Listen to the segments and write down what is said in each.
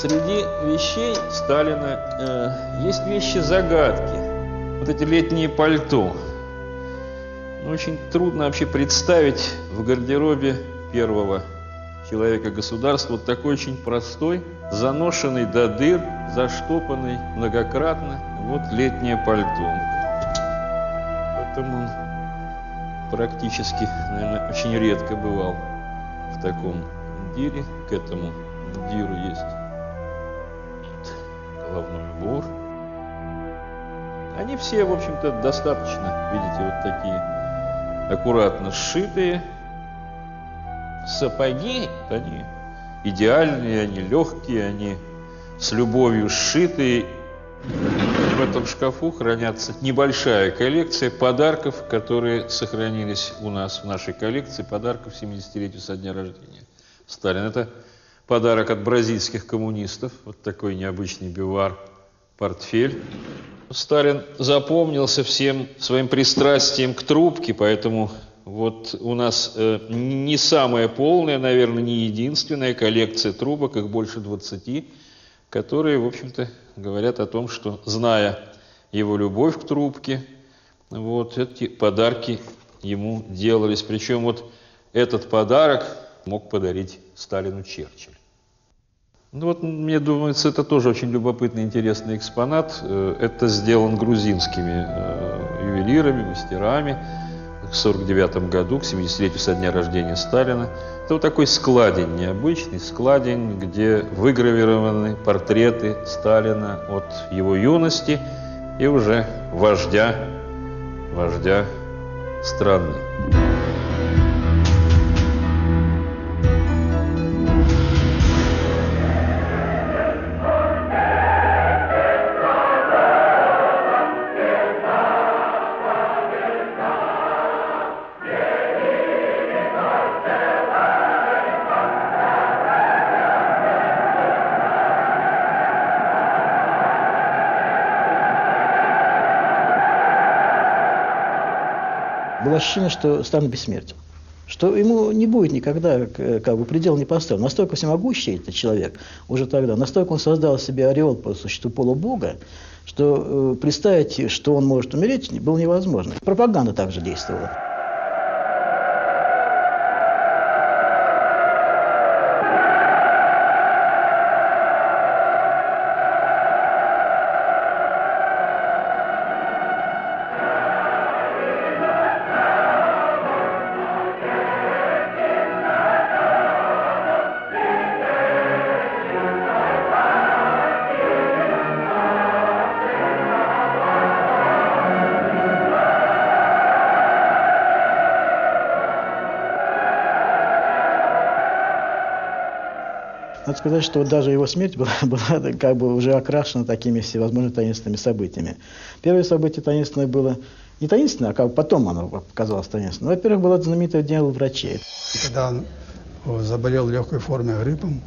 Среди вещей Сталина есть вещи-загадки. Вот эти летние пальто. Очень трудно вообще представить в гардеробе первого человека государства вот такой очень простой, заношенный до дыр, заштопанный многократно, вот летнее пальто. Поэтому он практически, наверное, очень редко бывал в таком мундире. К этому мундиру есть головной убор. Они все, в общем-то, достаточно, видите, вот такие аккуратно сшитые. Сапоги, они идеальные, они легкие, они с любовью сшитые. В этом шкафу хранятся небольшая коллекция подарков, которые сохранились у нас в нашей коллекции, подарков 70-летию со дня рождения Сталина. Это подарок от бразильских коммунистов, вот такой необычный бивар-портфель. Сталин запомнился всем своим пристрастием к трубке, поэтому вот у нас не самая полная, наверное, не единственная коллекция трубок, их больше 20, которые, в общем-то, говорят о том, что, зная его любовь к трубке, вот эти подарки ему делались. Причем вот этот подарок мог подарить Сталину Черчилль. Ну вот, мне думается, это тоже очень любопытный, интересный экспонат. Это сделан грузинскими ювелирами, мастерами в 1949 году, к 70-летию со дня рождения Сталина. Это вот такой складень, необычный складень, где выгравированы портреты Сталина от его юности и уже вождя страны. Было ощущение, что Сталин бессмертен, что ему не будет никогда предел не поставлен. Настолько всемогущий этот человек уже тогда, настолько он создал себе ореол по существу полубога, что представить, что он может умереть, было невозможно. Пропаганда также действовала. Надо сказать, что даже его смерть была как бы уже окрашена такими всевозможными таинственными событиями. Первое событие таинственное было не таинственное, а как потом оно показалось таинственным. Во-первых, было знаменитое дело врачей. Когда он заболел легкой формой гриппом,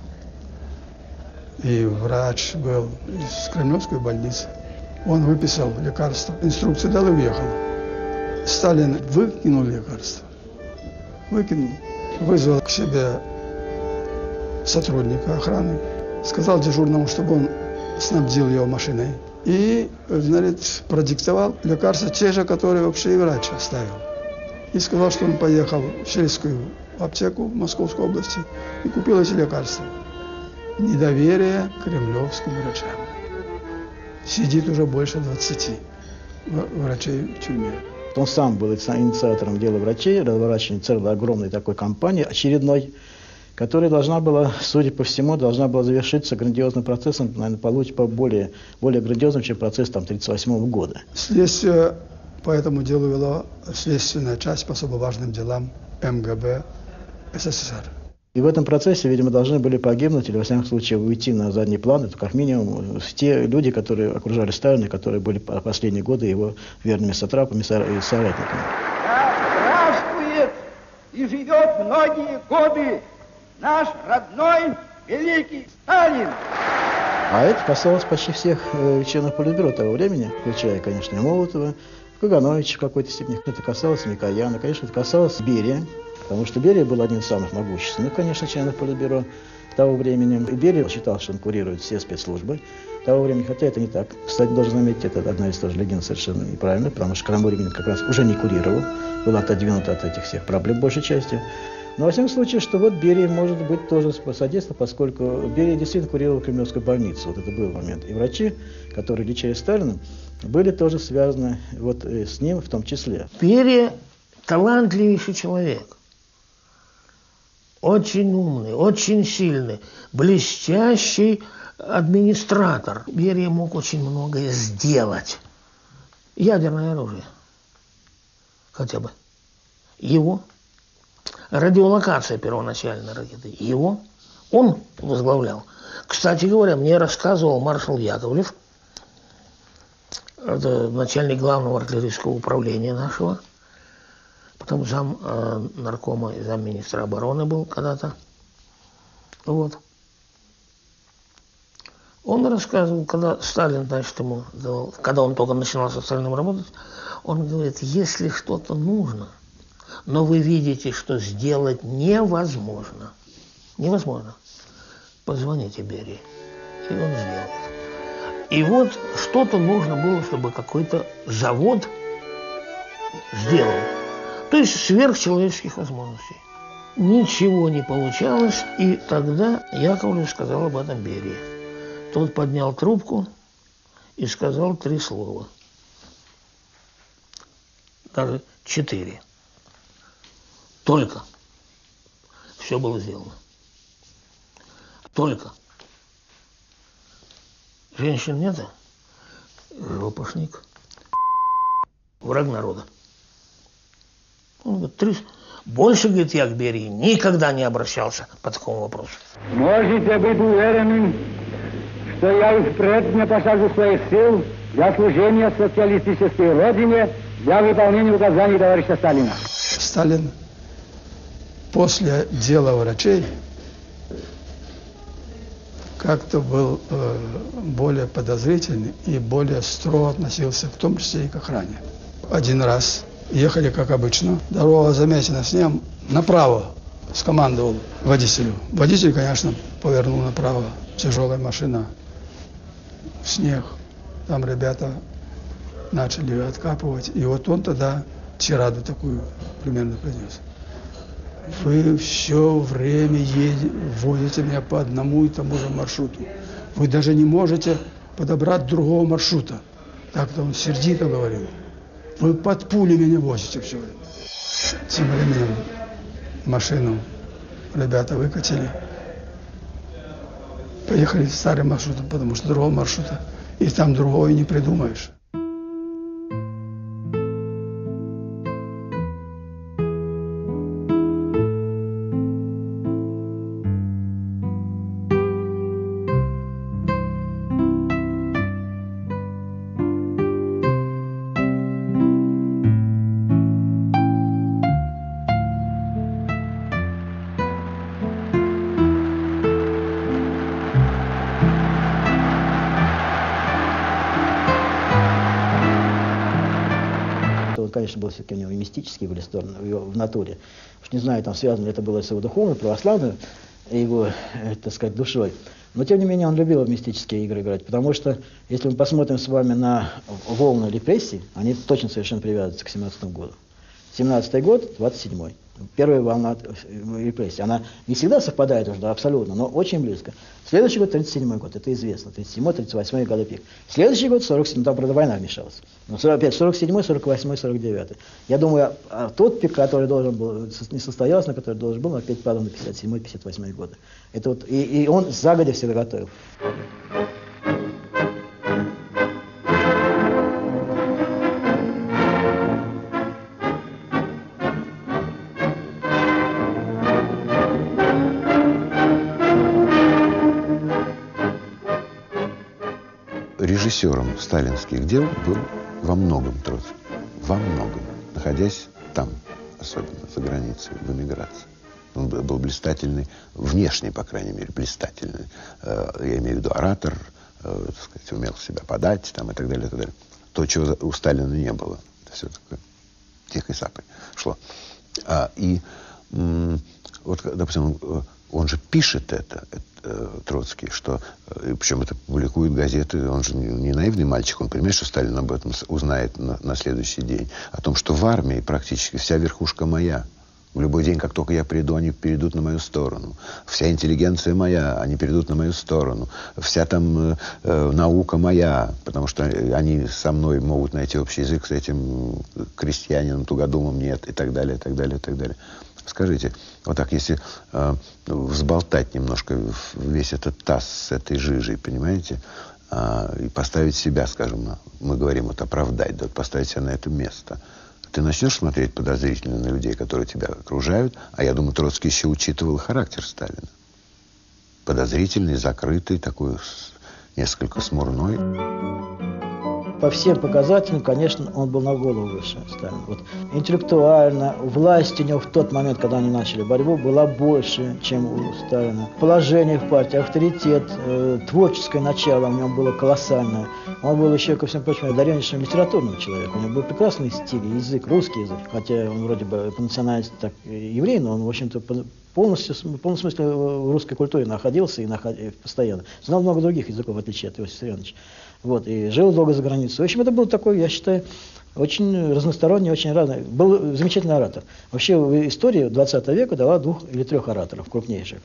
и врач был из Кремлевской больницы, он выписал лекарство, инструкцию дал и уехал. Сталин выкинул лекарство, вызвал к себе сотрудника охраны, сказал дежурному, чтобы он снабдил его машиной. И, значит, продиктовал лекарства те же, которые вообще и врач оставил. И сказал, что он поехал в сельскую аптеку в Московской области и купил эти лекарства. Недоверие к кремлевским врачам. Сидит уже больше 20 врачей в тюрьме. Он сам был инициатором дела врачей, разворачивания целой огромной такой кампании, очередной, которая должна была, судя по всему, должна была завершиться грандиозным процессом, наверное, получить более грандиозным, чем процесс 1938 года. Следствие по этому делу вело следственная часть по особо важным делам МГБ СССР. И в этом процессе, видимо, должны были погибнуть, или, во всяком случае, уйти на задний план, это как минимум те люди, которые окружали Сталина, которые были последние годы его верными сатрапами и соратниками. Да здравствует и живет многие годы наш родной великий Сталин! А это касалось почти всех членов Политбюро того времени, включая, конечно, и Молотова, Кагановича в какой-то степени. Это касалось Микояна, конечно, это касалось Берия, потому что Берия был один из самых могущественных, конечно, членов Политбюро. того времени. И Берия считал, что он курирует все спецслужбы того времени, хотя это не так. Кстати, должен заметить, это одна из тоже легенд совершенно неправильная, потому что Карамурин как раз уже не курировал, был отодвинут от этих всех проблем большей частью. Но, во всяком случае, что вот Берия, может быть, тоже содействовал, поскольку Берия действительно курировал Кремлевскую больницу. Вот это был момент. И врачи, которые лечили Сталина, были тоже связаны вот с ним в том числе. Берия талантливейший человек. Очень умный, очень сильный, блестящий администратор. Берия мог очень многое сделать. Ядерное оружие. Хотя бы. Его. Радиолокация первоначальной ракеты. Его. Он возглавлял. Кстати говоря, мне рассказывал маршал Яковлев, это начальник главного артиллерийского управления нашего, потом зам наркома и замминистра обороны был когда-то. Вот. Он рассказывал, когда Сталин, значит, ему давал, когда он только начинал со Сталиным работать, он говорит, если что-то нужно, но вы видите, что сделать невозможно, позвоните Берии, и он сделает. И вот что-то нужно было, чтобы какой-то завод сделал. То есть сверхчеловеческих возможностей. Ничего не получалось, и тогда Яковлев сказал об этом Берии. Тот поднял трубку и сказал 3 слова. Даже 4. Только. Все было сделано. Только. Женщин нет, жопошник, враг народа. Он говорит, больше, говорит, я к Берии никогда не обращался по такому вопросу. Можете быть уверенным, что я и впредь не посажу своих сил для служения социалистической родине, для выполнения указаний товарища Сталина. Сталин после дела врачей как-то был более подозрительный и более строго относился, в том числе и к охране. Один раз ехали, как обычно, дорога замечена снегом, направо скомандовал водителю. Водитель, конечно, повернул направо, тяжелая машина, снег. Там ребята начали откапывать, и вот он тогда тираду такую примерно принес. Вы все время водите меня по одному и тому же маршруту. Вы даже не можете подобрать другого маршрута. Так-то он сердито говорил. Вы под пули меня возите все время. Тем временем машину ребята выкатили. Поехали старым маршрутом, потому что другого маршрута. И там другого и не придумаешь. Конечно, был все-таки у него мистический были стороны в натуре. Уж не знаю, там связано ли это было с его духовной, православной, его, так сказать, душой. Но, тем не менее, он любил в мистические игры играть, потому что, если мы посмотрим с вами на волны репрессий, они точно совершенно привязываются к 17 году. 17-й год, 27-й. Первая волна репрессий. Она не всегда совпадает уже, да, абсолютно, но очень близко. Следующий год, 37-й год, это известно. 37-й, 38-й годы пик. Следующий год, 47-й, там, правда, война вмешалась. Но опять 47-й, 48-й, 49-й. Я думаю, тот пик, который должен был, не состоялся, на который должен был, опять падал на 57-й, 58-й годы. Это вот, и он загодя всегда готовил. Режиссером сталинских дел был во многом Троцкий. Во многом. Находясь там, особенно за границей, в эмиграции. Он был блистательный, внешне, по крайней мере, блистательный. Я имею в виду оратор, так сказать, умел себя подать там, и так далее, и так далее. То, чего у Сталина не было. Это все такое тихой сапой шло. Вот, допустим, Он же пишет это Троцкий, что, причем это публикуют газеты, он же не наивный мальчик, он понимает, что Сталин об этом узнает на следующий день, о том, что в армии практически вся верхушка моя. В любой день, как только я приду, они перейдут на мою сторону. Вся интеллигенция моя, они перейдут на мою сторону. Вся там наука моя, потому что они со мной могут найти общий язык, с этим крестьянином, тугодумом нет, и так далее, и так далее, и так далее. Скажите, вот так, если взболтать немножко весь этот таз с этой жижей, понимаете, и поставить себя, скажем, мы говорим, вот оправдать, да, поставить себя на это место, ты начнешь смотреть подозрительно на людей, которые тебя окружают, а я думаю, Троцкий еще учитывал характер Сталина. Подозрительный, закрытый, такой несколько смурной. По всем показателям, конечно, он был на голову выше Сталина. Вот, интеллектуально, власть у него в тот момент, когда они начали борьбу, была больше, чем у Сталина. Положение в партии, авторитет, творческое начало у него было колоссальное. Он был еще, ко всему прочему, одареннейшим литературным человеком. У него был прекрасный стиль, язык, русский язык. Хотя он вроде бы по национальности так еврей, но он, в общем-то, в полном смысле в русской культуре находился и постоянно. Знал много других языков, в отличие от Иосифа Виссарионовича. Вот, и жил долго за границей. В общем, это был такой, я считаю, очень разносторонний, очень разный. Был замечательный оратор. Вообще, история 20 века дала 2 или 3 ораторов крупнейших.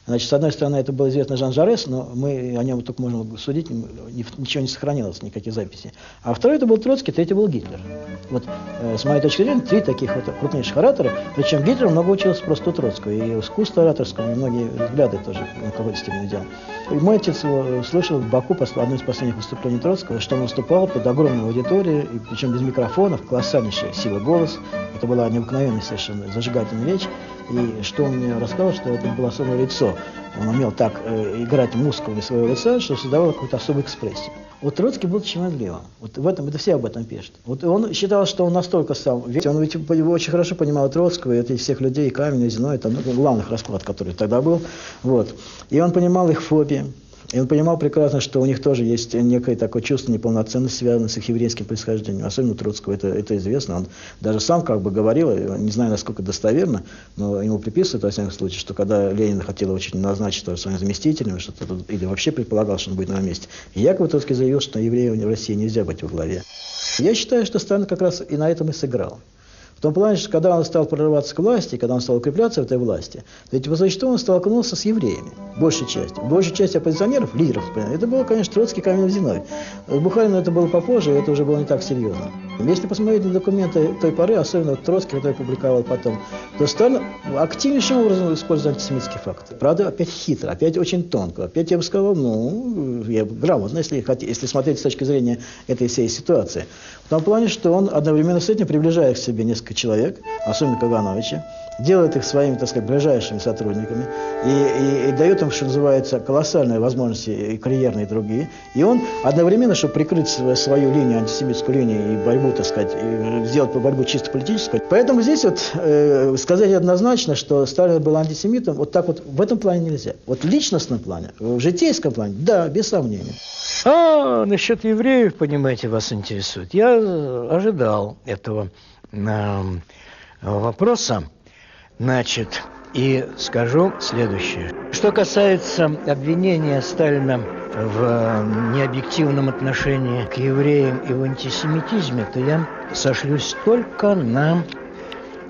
Значит, с одной стороны, это был известный Жан Жарес, но мы о нем только можем судить, ничего не сохранилось, никаких записей. А второй это был Троцкий, третий был Гитлер. Вот, с моей точки зрения, 3 таких вот крупнейших оратора, причем Гитлер много учился просто у Троцкого, и искусство ораторского, и многие взгляды тоже в какой-то степени делал. И мой отец слышал в Баку одно из последних выступлений Троцкого, что он выступал перед огромной аудиторией, и причем без микрофонов, колоссальнейшая сила голос. Это была необыкновенная совершенно зажигательная речь. И что он мне рассказал, что это было особое лицо. Он умел так играть мускулами своего лица, что создавало какую-то особую экспрессию. Вот Троцкий был чванливым. Вот в этом, это все об этом пишут. Вот он считал, что он настолько сам... Он ведь очень хорошо понимал Троцкого, и этих всех людей, Каменную, Зиновьева, там, главных расклад, который тогда был. Вот. И он понимал их фобии. И он понимал прекрасно, что у них тоже есть некое такое чувство неполноценности, связанное с их еврейским происхождением. Особенно у Троцкого это известно. Он даже сам как бы говорил, не знаю, насколько достоверно, но ему приписывают, во всяком случае, что когда Ленин хотел очень назначить его своим заместителем, или вообще предполагал, что он будет на месте, и якобы Троцкий заявил, что еврею в России нельзя быть во главе. Я считаю, что Сталин как раз и на этом и сыграл. В том плане, что когда он стал прорываться к власти, когда он стал укрепляться в этой власти, то по существу он столкнулся с евреями, большей частью. Большая часть оппозиционеров, лидеров, это было, конечно, Троцкий, Каменев, Зиновьев. Бухарину это было попозже, это уже было не так серьезно. Если посмотреть на документы той поры, особенно Троцкий, который публиковал потом, то Сталин активнейшим образом использовал антисемитские факты. Правда, опять хитро, опять очень тонко. Опять я бы сказал, грамотно, если смотреть с точки зрения этой всей ситуации. В том плане, что он одновременно с этим приближает к себе несколько человек, особенно Кагановича, делает их своими, так сказать, ближайшими сотрудниками и дает им, что называется, колоссальные возможности и карьерные, и другие. И он одновременно, чтобы прикрыть свою линию, антисемитскую линию и борьбу, так сказать, и сделать борьбу чисто политическую. Поэтому здесь вот сказать однозначно, что Сталин был антисемитом, вот так вот в этом плане нельзя. Вот в личностном плане, в житейском плане, да, без сомнения. А насчет евреев, понимаете, вас интересует. Я ожидал этого вопроса. Значит, и скажу следующее. Что касается обвинения Сталина в необъективном отношении к евреям и в антисемитизме, то я сошлюсь только на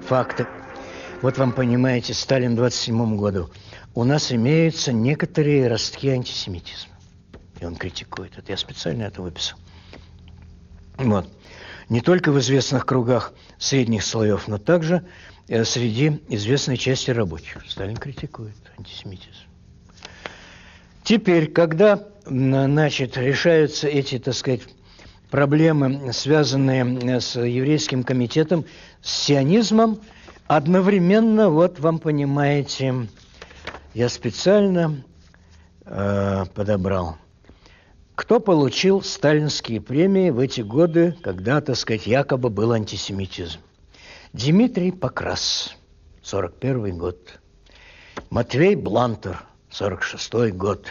факты. Вот вам, понимаете, Сталин в 1927 году. У нас имеются некоторые ростки антисемитизма. И он критикует это. Я специально это выписал. Вот. Не только в известных кругах средних слоев, но также среди известной части рабочих. Сталин критикует антисемитизм. Теперь, когда, значит, решаются эти, так сказать, проблемы, связанные с еврейским комитетом, с сионизмом, одновременно, вот вам понимаете, я специально подобрал, кто получил сталинские премии в эти годы, когда, так сказать, якобы был антисемитизм. Дмитрий Покрас, 41 год. Матвей Блантер, 46 год.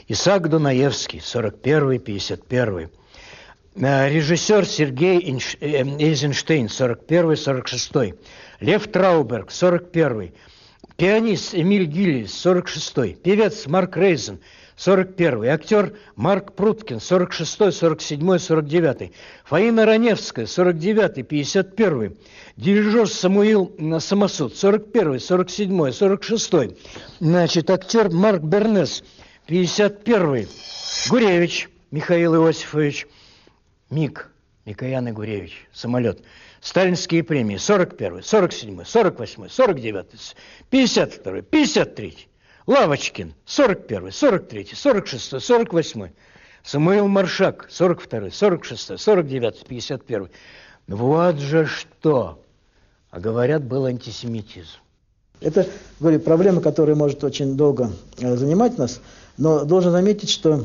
Исаак Дунаевский, 41-51. Режиссер Сергей Эйзенштейн, 41-46. Лев Трауберг, 41. Пианист Эмиль Гиллис, 46-й. Певец Марк Рейзен, 41-й. Актер Марк Пруткин, 46-й, 47-й, 49-й. Фаина Раневская, 49-й, 51-й. Дирижер Самуил Самосуд, 41-й, 47-й, 46-й. Значит, актер Марк Бернес, 51-й. Гуревич Михаил Иосифович. Микоян и Гуревич. Самолет. Сталинские премии. 41-й, 47-й, 48-й, 49-й, 52-й, 53-й. Лавочкин. 41-й, 43-й, 46-й, 48-й. Самуил Маршак. 42-й, 46-й, 49-й, 51-й. Вот же что. А говорят, был антисемитизм. Это, говорю, проблема, которая может очень долго занимать нас, но должен заметить, что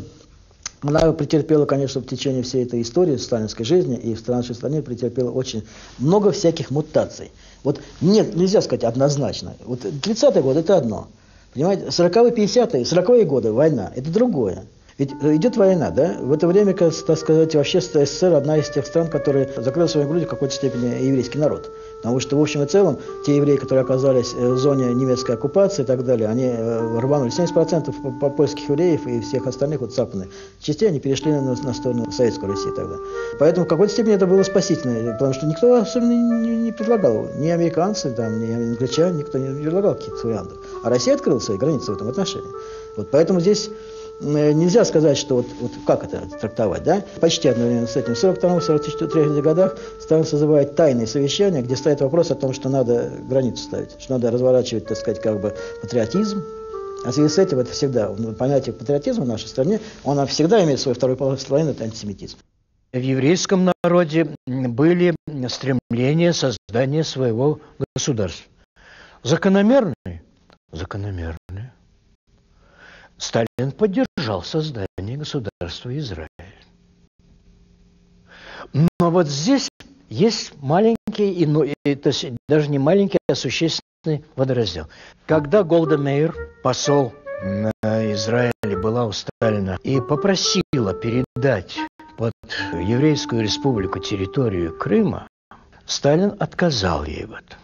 она претерпела, конечно, в течение всей этой истории сталинской жизни и в нашей стране претерпела очень много всяких мутаций. Вот нет, нельзя сказать однозначно. Вот 30-е годы – это одно. Понимаете, 40-е, 50-е, 40-е годы война – это другое. Ведь идет война, да? В это время, так сказать, вообще СССР одна из тех стран, которые закрыла своей грудью в какой-то степени еврейский народ. Потому что, в общем и целом, те евреи, которые оказались в зоне немецкой оккупации и так далее, они рванули. 70% польских евреев и всех остальных вот западных частей, они перешли на сторону Советской Руси тогда. Поэтому в какой-то степени это было спасительно, потому что никто особенно не предлагал, ни американцы, там, ни англичане, никто не предлагал каких-то вариантов. А Россия открыла свои границы в этом отношении. Вот поэтому здесь нельзя сказать, что вот как это трактовать, да? Почти одновременно с этим. В 1942-1943 годах Сталин созывает тайные совещания, где стоит вопрос о том, что надо границу ставить, что надо разворачивать, так сказать, как бы патриотизм. А в связи с этим это всегда, понятие патриотизма в нашей стране, он всегда имеет свой второй половину, это антисемитизм. В еврейском народе были стремления создания своего государства. Закономерные? Закономерные. Сталин поддержал создание государства Израиль. Но вот здесь есть маленький, то есть даже не маленький, а существенный водораздел. Когда Голда Меир, посол на Израиле, была у Сталина и попросила передать под Еврейскую республику территорию Крыма, Сталин отказал ей в этом.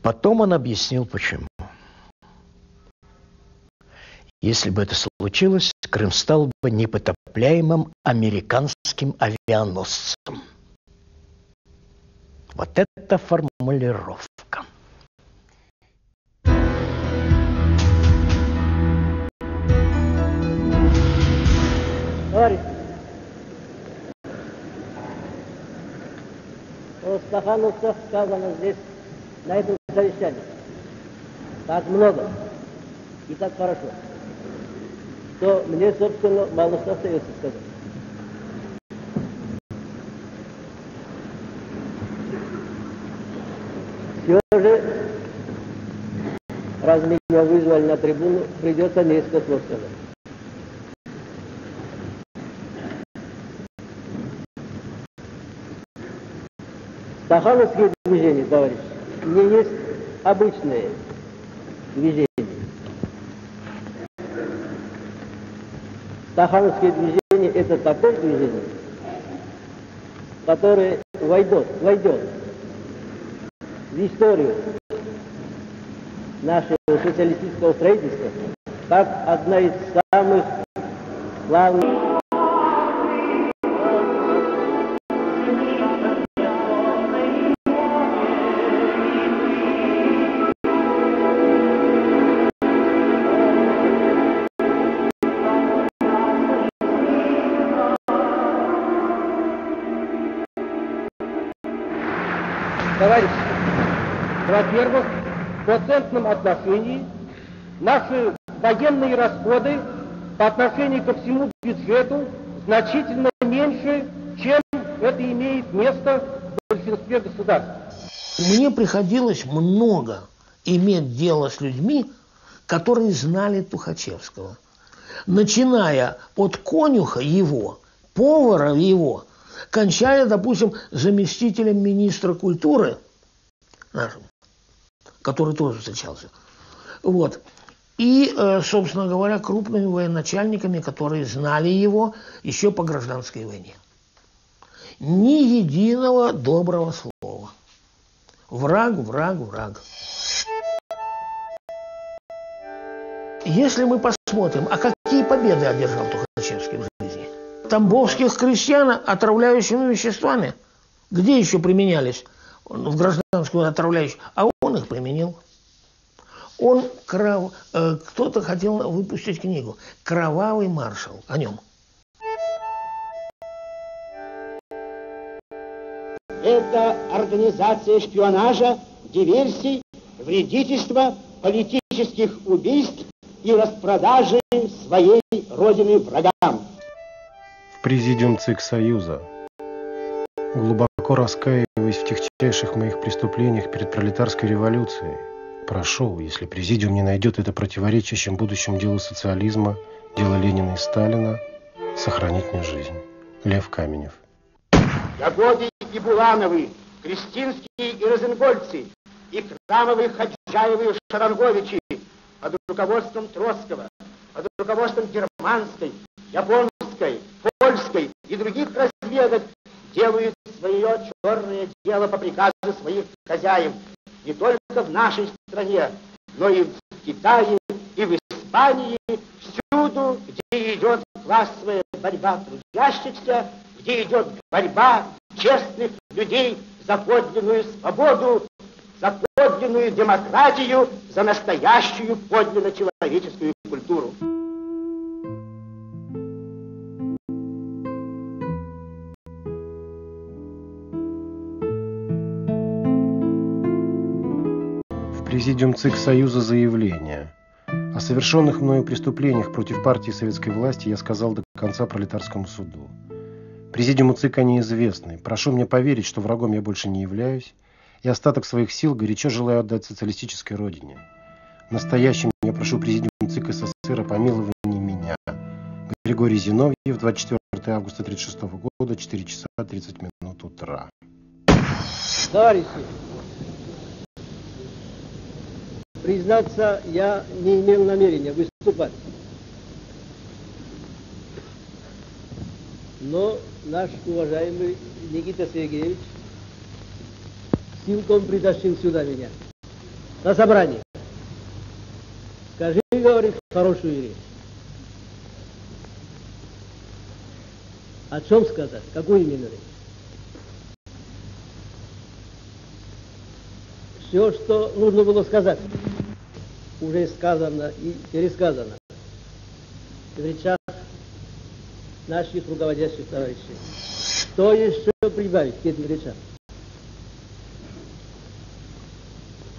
Потом он объяснил, почему. Если бы это случилось, Крым стал бы непотопляемым американским авианосцем. Вот это формулировка. Товарищ, о стахановцах сказано здесь, на этом совещании, так много и так хорошо, что мне, собственно, мало что остается сказать. Все же, раз меня вызвали на трибуну, придется несколько слов сказать. Стахановские движения, товарищи, не есть обычные движения. Стахановские движения – это такое движение, которое войдет в историю нашего социалистического строительства как одна из самых главных. Товарищи, во-первых, в процентном отношении наши военные расходы по отношению ко всему бюджету значительно меньше, чем это имеет место в большинстве государств. Мне приходилось много иметь дело с людьми, которые знали Тухачевского. Начиная от конюха его, повара его, кончая, допустим, заместителем министра культуры нашим, который тоже встречался. Вот. И, собственно говоря, крупными военачальниками, которые знали его еще по гражданской войне. Ни единого доброго слова. Враг, враг, враг. Если мы посмотрим, а какие победы одержал Тухачевский в жизни? Тамбовских крестьян, отравляющими веществами, где еще применялись в гражданскую отравляющую, а он их применил. Кто-то хотел выпустить книгу «Кровавый маршал», о нем. Это организация шпионажа, диверсий, вредительства, политических убийств и распродажи своей родины врагам. В Президиум ЦИК Союза, глубоко раскаиваясь в тягчайших моих преступлениях перед пролетарской революцией, прошу, если Президиум не найдет это противоречащим будущему делу социализма, делу Ленина и Сталина, сохранить мне жизнь. Лев Каменев. Ягоды и Булановы, Кристинские и Розенгольцы, и Крамовы, Хаджаевы и Шаранговичи под руководством Троцкого, под руководством германской, японской, польской и других разведок делают свое черное дело по приказу своих хозяев не только в нашей стране, но и в Китае, и в Испании, всюду, где идет классовая борьба трудящихся, где идет борьба честных людей за подлинную свободу, за подлинную демократию, за настоящую подлинно человеческую культуру. В Президиум ЦИК Союза заявление. О совершенных мною преступлениях против партии и советской власти я сказал до конца пролетарскому суду. Президиуму ЦИК они известны. Прошу мне поверить, что врагом я больше не являюсь, и остаток своих сил горячо желаю отдать социалистической родине. В настоящем я прошу Президиум ЦИК СССР о помиловании меня. Григорий Зиновьев, 24 августа 1936 года, 4 часа 30 минут утра. Товарищи, признаться, я не имел намерения выступать. Но наш уважаемый Никита Сергеевич силком притащил сюда меня, на собрание. Скажи, говорит, хорошую речь. О чем сказать? Какую именно речь? Все, что нужно было сказать, уже сказано и пересказано в речах наших руководящих товарищей. Что еще прибавить к этим речам?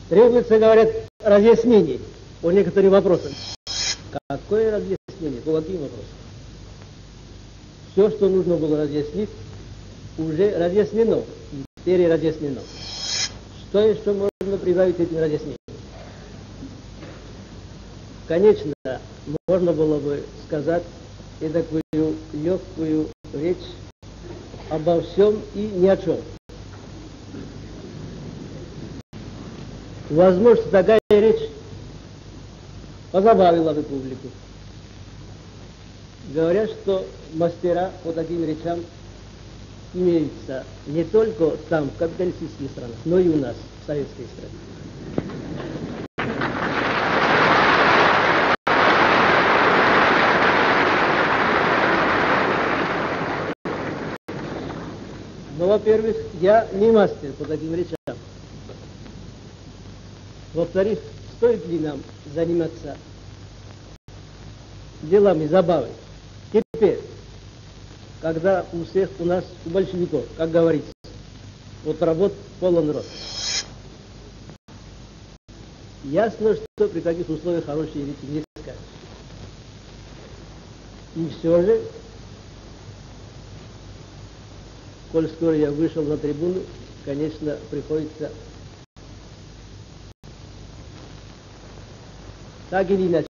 Требуется, говорят, разъяснений по некоторым вопросам. Какое разъяснение? По каким вопросам? Все, что нужно было разъяснить, уже разъяснено, переразъяснено. Что еще можно прибавить этим разъяснениям? Конечно, можно было бы сказать и такую легкую речь обо всем и ни о чем. Возможно, такая речь позабавила бы публику. Говорят, что мастера по таким речам имеются не только там, в капиталистических странах, но и у нас, в советской стране. Но, во-первых, я не мастер по таким речам. Во-вторых, стоит ли нам заниматься делами забавы? Теперь, когда у всех у нас, у большевиков, как говорится, вот работ полон рот. Ясно, что при таких условиях хорошие речи не скажешь. И все же, коль скоро я вышел на трибуну, конечно, приходится так или иначе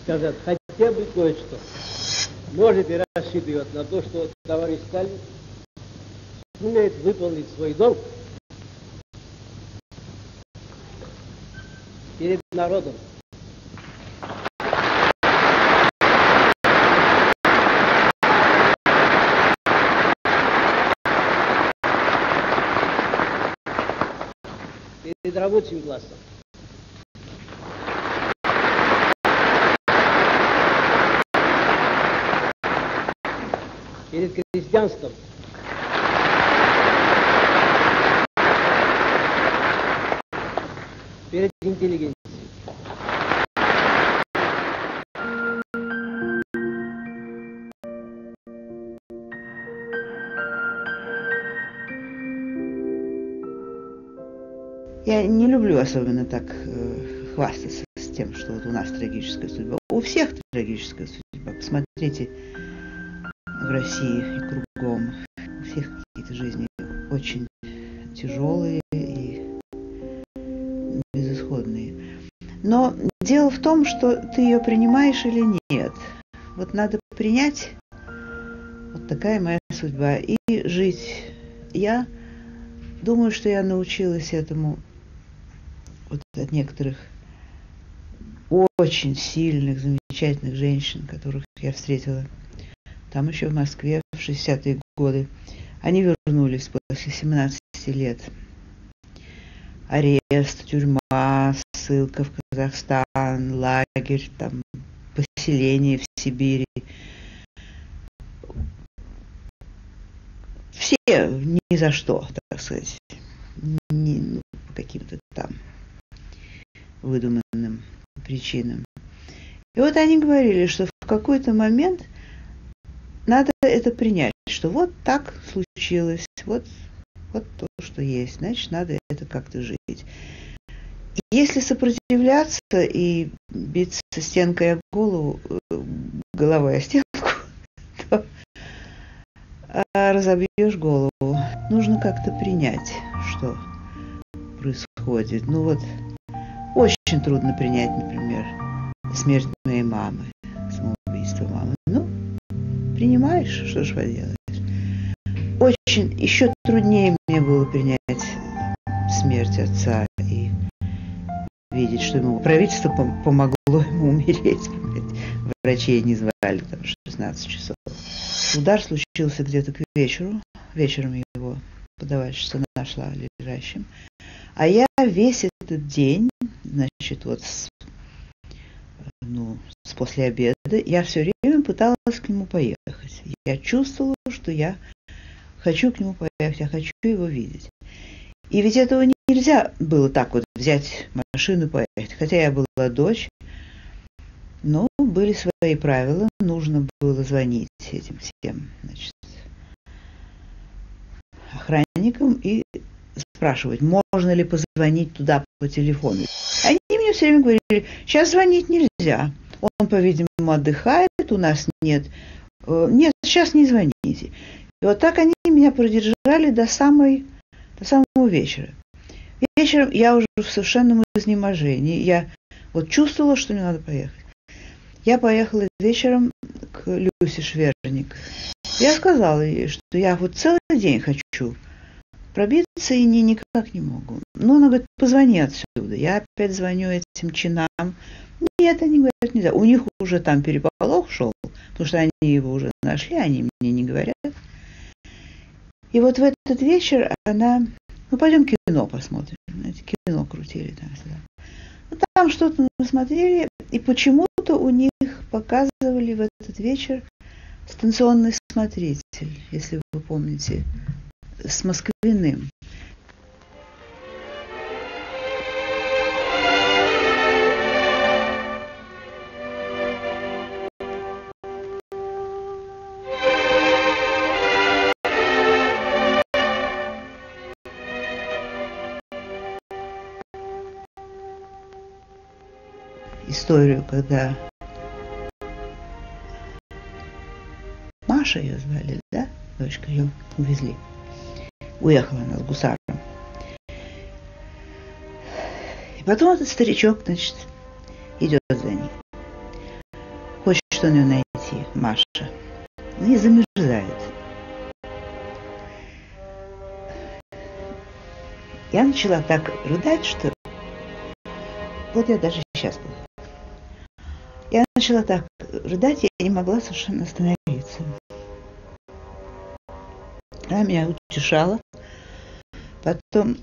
сказать хотя бы кое-что. Можете рассчитывать на то, что товарищ Сталин сумеет выполнить свой долг перед народом. перед рабочим классом. Перед крестьянством. Перед интеллигенцией. Я не люблю особенно так хвастаться с тем, что вот у нас трагическая судьба. У всех трагическая судьба. Посмотрите в России и кругом. У всех какие-то жизни очень тяжелые и безысходные. Но дело в том, что ты ее принимаешь или нет. Вот надо принять, вот такая моя судьба, и жить. Я думаю, что я научилась этому вот от некоторых очень сильных, замечательных женщин, которых я встретила там еще в Москве в 60-е годы. Они вернулись после 17 лет. Арест, тюрьма, ссылка в Казахстан, лагерь, там, поселение в Сибири. Все ни за что, так сказать, по каким-то там выдуманным причинам. И вот они говорили, что в какой-то момент надо это принять, что вот так случилось, вот то, что есть, значит, надо это как-то жить. И если сопротивляться и биться стенкой о голову, головой о стенку, то разобьешь голову. Нужно как-то принять, что происходит. Ну вот, очень трудно принять, например, смерть моей мамы, самоубийство мамы. Ну, принимаешь, что ж поделаешь. Очень еще труднее мне было принять смерть отца и видеть, что ему правительство помогло ему умереть. Врачей не звали, там 16 часов. Удар случился где-то к вечеру. Вечером его подавальщица нашла лежащим. А я весь этот день, значит, вот с после обеда, я все время пыталась к нему поехать. Я чувствовала, что я хочу к нему поехать, я хочу его видеть. И ведь этого нельзя было так вот взять машину и поехать. Хотя я была дочь, но были свои правила, нужно было звонить этим всем, значит, охранникам и спрашивать, можно ли позвонить туда по телефону. Они мне все время говорили, сейчас звонить нельзя. Он, по-видимому, отдыхает, у нас нет. Нет, сейчас не звоните. И вот так они меня продержали до самого вечера. Вечером я уже в совершенном изнеможении. Я вот чувствовала, что мне надо поехать. Я поехала вечером к Люсе Шверник. Я сказала ей, что я вот целый день хочу пробиться и никак не могу. Ну, она говорит, позвони отсюда. Я опять звоню этим чинам. Нет, они говорят, нельзя. У них уже там переполох шел, потому что они его уже нашли, они мне не говорят. И вот в этот вечер она, пойдем кино посмотрим. Знаете, кино крутили там сюда. Там что-то мы смотрели, и почему-то у них показывали в этот вечер станционный смотритель, если вы помните, с Москвиным. Историю, когда Маша ее звали, да, дочка, ее увезли. Уехала она с гусаром. И потом этот старичок, значит, идет за ней. Хочет он ее найти, Маша. И замерзает. Я начала так рыдать, что вот я даже сейчас буду. Я начала так рыдать, я не могла совершенно остановиться. Она меня утешала. Потом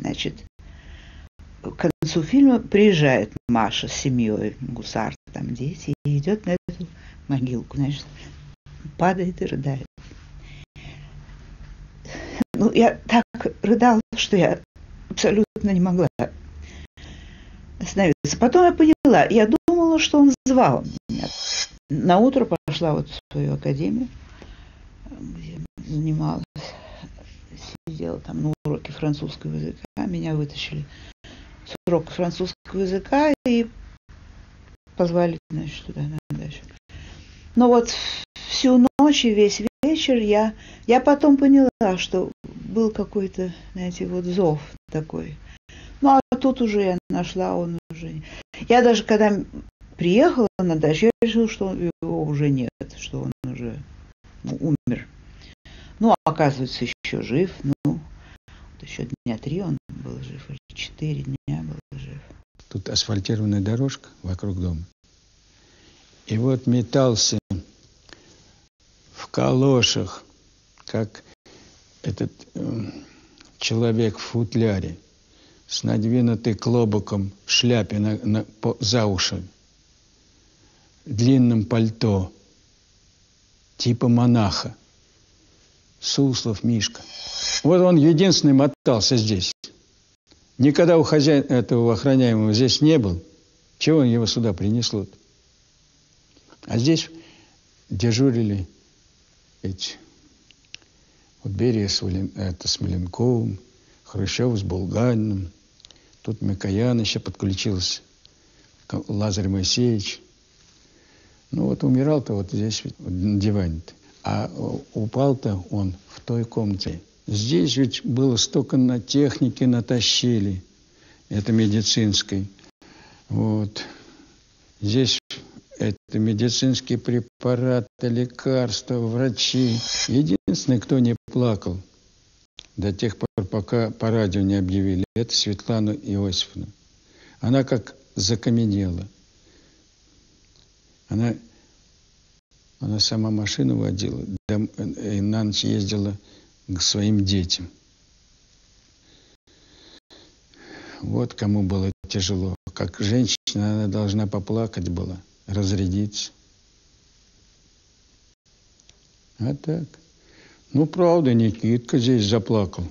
Значит, к концу фильма приезжает Маша с семьей, гусар, там дети, и идет на эту могилку, значит, падает и рыдает. Ну, я так рыдала, что я абсолютно не могла остановиться. Потом я поняла, я думала, что он звал меня. Наутро пошла вот в свою академию, где занималась, сидела там на уроке французского языка, меня вытащили с урока французского языка и позвали, значит, туда дальше. Но вот всю ночь и весь вечер я потом поняла, что был какой-то, знаете, вот зов такой. Ну, а тут уже я нашла, он уже... Я даже когда приехала на дачу, я решила, что его уже нет, что он уже умер. Ну, а оказывается, еще жив. Ну, вот еще дня 3 он был жив, или 4 дня был жив. Тут асфальтированная дорожка вокруг дома. И вот метался в калошах, как этот человек в футляре, с надвинутой клобуком шляпе за уши, длинном пальто, типа монаха. Суслов Мишка. Вот он единственный мотался здесь. Никогда у хозяина этого охраняемого здесь не был. Чего он его сюда принесло? А здесь дежурили эти... Вот Берия с Маленковым, Хрущев с Булганиным. Тут Микоян еще подключился, Лазарь Моисеевич. Ну вот умирал-то вот здесь, на диване-то. А упал-то он в той комнате. Здесь ведь было столько на технике натащили, это медицинской. Вот. Здесь это медицинские препараты, лекарства, врачи. Единственный, кто не плакал до тех пор, пока по радио не объявили, это Светлана Иосифовна. Она как закаменела. Она сама машину водила и на ночь ездила к своим детям. Вот кому было тяжело. Как женщина, она должна поплакать была, разрядиться. А так. Ну, правда, Никитка здесь заплакал.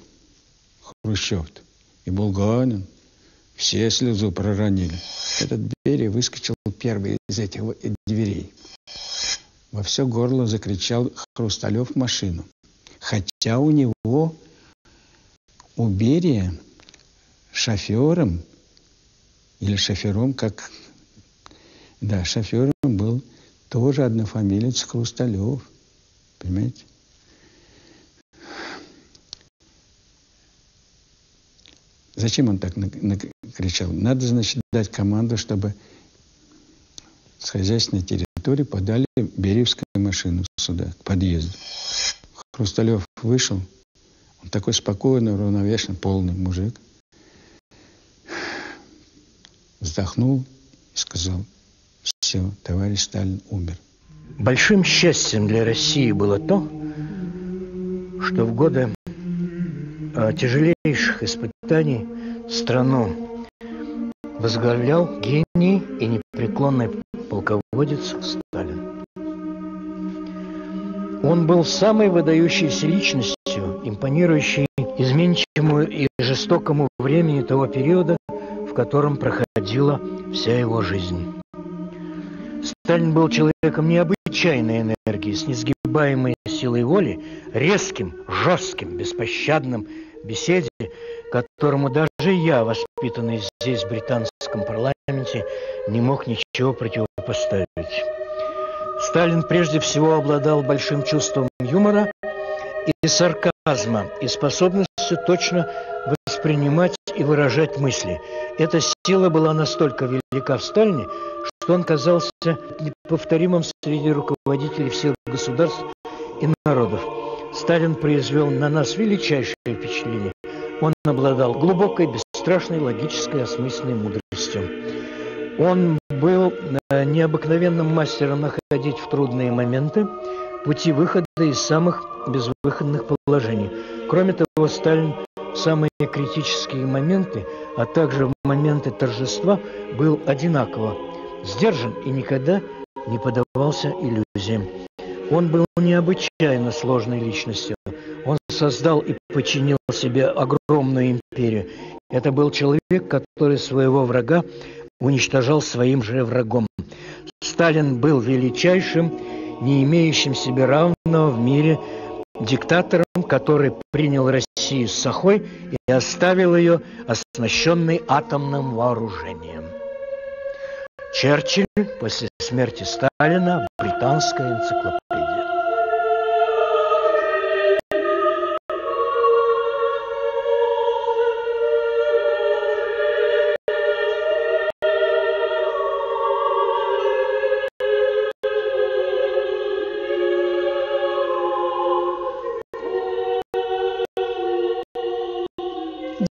Хрущев-то. И Булганин. Все слезу проронили. Этот Берия выскочил первый из этих дверей. Во все горло закричал Хрусталев в машину. Хотя у него, у Берия, шофером, или шофером, как... Да, шофером был тоже однофамилец Хрусталев. Понимаете? Зачем он так кричал? Надо, значит, дать команду, чтобы с хозяйственной территории подали бериевскую машину сюда, к подъезду. Хрусталев вышел, он такой спокойный, уравновешенный, полный мужик. Вздохнул и сказал: все, товарищ Сталин умер. Большим счастьем для России было то, что в годы тяжелейших испытаний страну возглавлял гений и непреклонный полководец Сталин. Он был самой выдающейся личностью, импонирующей изменчивому и жестокому времени того периода, в котором проходила вся его жизнь. Сталин был человеком необычайной энергии, с несгибаемой силой воли, резким, жестким, беспощадным в беседе, которому даже я, воспитанный здесь, в британском парламенте, не мог ничего противопоставить. Сталин прежде всего обладал большим чувством юмора и сарказма, и способностью точно воспринимать и выражать мысли. Эта сила была настолько велика в Сталине, что он казался неповторимым среди руководителей всех государств и народов. Сталин произвел на нас величайшее впечатление. Он обладал глубокой, бесстрашной, логической, осмысленной мудростью. Он был необыкновенным мастером находить в трудные моменты пути выхода из самых безвыходных положений. Кроме того, Сталин в самые критические моменты, а также в моменты торжества, был одинаково сдержан и никогда не поддавался иллюзиям. Он был необычайно сложной личностью. Он создал и подчинил себе огромную империю. Это был человек, который своего врага уничтожал своим же врагом. Сталин был величайшим, не имеющим себе равного в мире диктатором, который принял Россию с сахой и оставил ее оснащенной атомным вооружением. Черчилль после смерти Сталина, британская энциклопедия.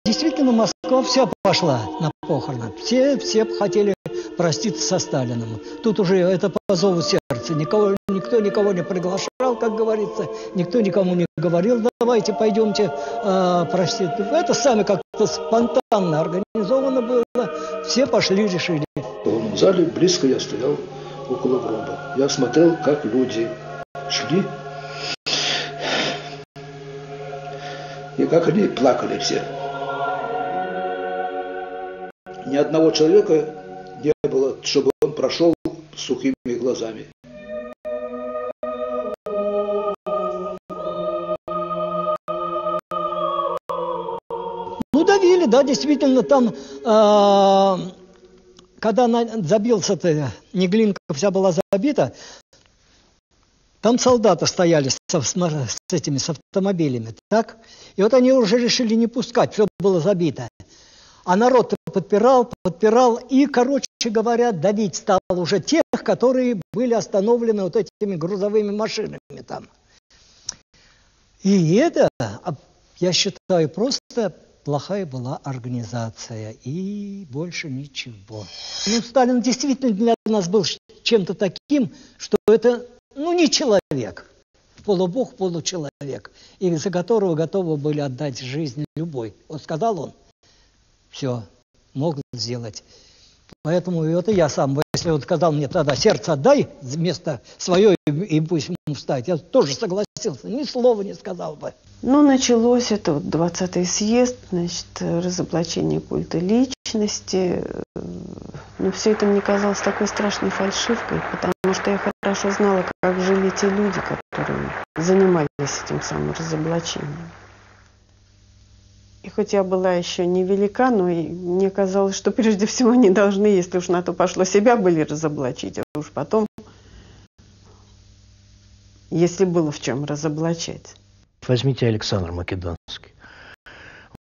Действительно, Москва вся пошла на похороны. Все хотели проститься со Сталиным. Тут уже это по зову сердца. Никто никого не приглашал, как говорится. Никто никому не говорил, давайте пойдемте проститься. Это сами как-то спонтанно организовано было. Все пошли, решили. В зале близко я стоял около гроба. Я смотрел, как люди шли. И как они плакали все. Ни одного человека не было, чтобы он прошел сухими глазами. Ну, давили, да, действительно, там, когда забился-то, Неглинка вся была забита, там солдаты стояли с этими, с автомобилями, так? И вот они уже решили не пускать, все было забито. А народ подпирал, и, короче говоря, давить стал уже тех, которые были остановлены вот этими грузовыми машинами там. И это, я считаю, просто плохая была организация, и больше ничего. Ну, Сталин действительно для нас был чем-то таким, что это, ну, не человек, полубог, получеловек, и за которого готовы были отдать жизнь любой. Вот сказал он, все, мог сделать. Поэтому это я сам, если он сказал мне тогда, сердце отдай вместо свое, и пусть ему встать, я тоже согласился, ни слова не сказал бы. Ну, началось это вот 20-й съезд, значит, разоблачение культа личности. Но все это мне казалось такой страшной фальшивкой, потому что я хорошо знала, как жили те люди, которые занимались этим самым разоблачением. И хоть я была еще невелика, но мне казалось, что прежде всего они должны, если уж на то пошло, себя были разоблачить, а уж потом, если было в чем разоблачать. Возьмите Александра Македонский.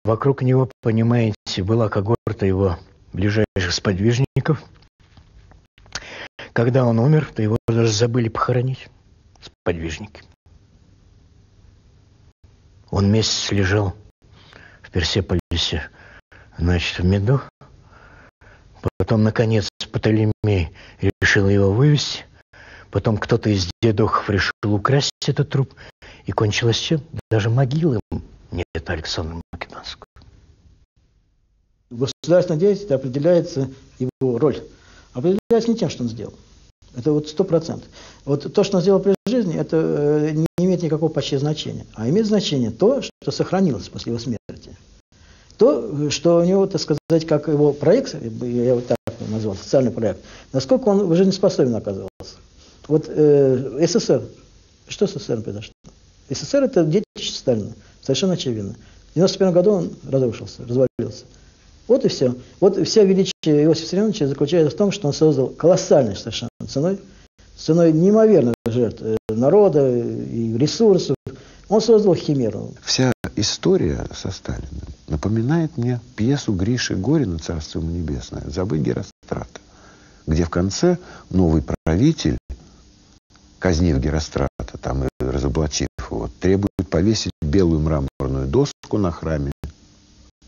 Вокруг него, понимаете, была когорта его ближайших сподвижников. Когда он умер, то его даже забыли похоронить, сподвижники. Он месяц лежал в Персеполисе, значит, в меду. Потом, наконец, Птолемей решил его вывести. Потом кто-то из дедухов решил украсть этот труп. И кончилось чем? Даже могилы нет Александра Македонского. В государственной деятельности определяется его роль. Определяется не тем, что он сделал. Это вот 100%. Вот то, что он сделал при жизни, это не имеет никакого почти значения. А имеет значение то, что сохранилось после его смерти. То, что у него, так сказать, как его проект, я его так назвал, социальный проект, насколько он жизнеспособен оказывался. Вот СССР. Что с СССР произошло? СССР это детище Сталина. Совершенно очевидно. В 1991 году он разрушился, развалился. Вот и все. Вот вся величие Иосифа Виссарионовича заключается в том, что он создал колоссальной совершенно ценой неимоверных жертв народа и ресурсов. Он создал химеру. Вся история со Сталиным напоминает мне пьесу Гриши Горина «Царство ему небесное» «Забыть Герострата», где в конце новый правитель, казнив Герострата там, и разоблачив его, требует повесить белую мраморную доску на храме,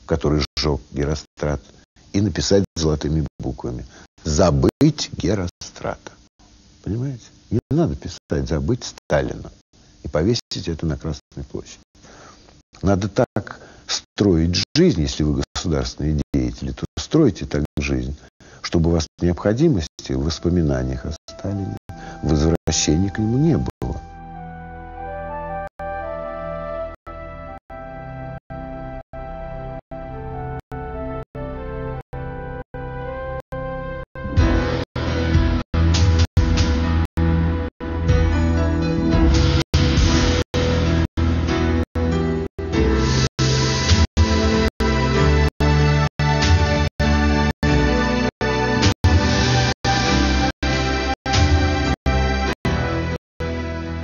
который сжег Герострат, и написать золотыми буквами «Забыть Герострата». Понимаете? Не надо писать «Забыть Сталина» и повесить это на Красной площади. Надо так строить жизнь, если вы государственные деятели, то стройте так жизнь, чтобы у вас необходимости в воспоминаниях о Сталине, возвращения к нему не было.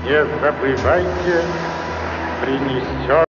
Не забывайте принесенное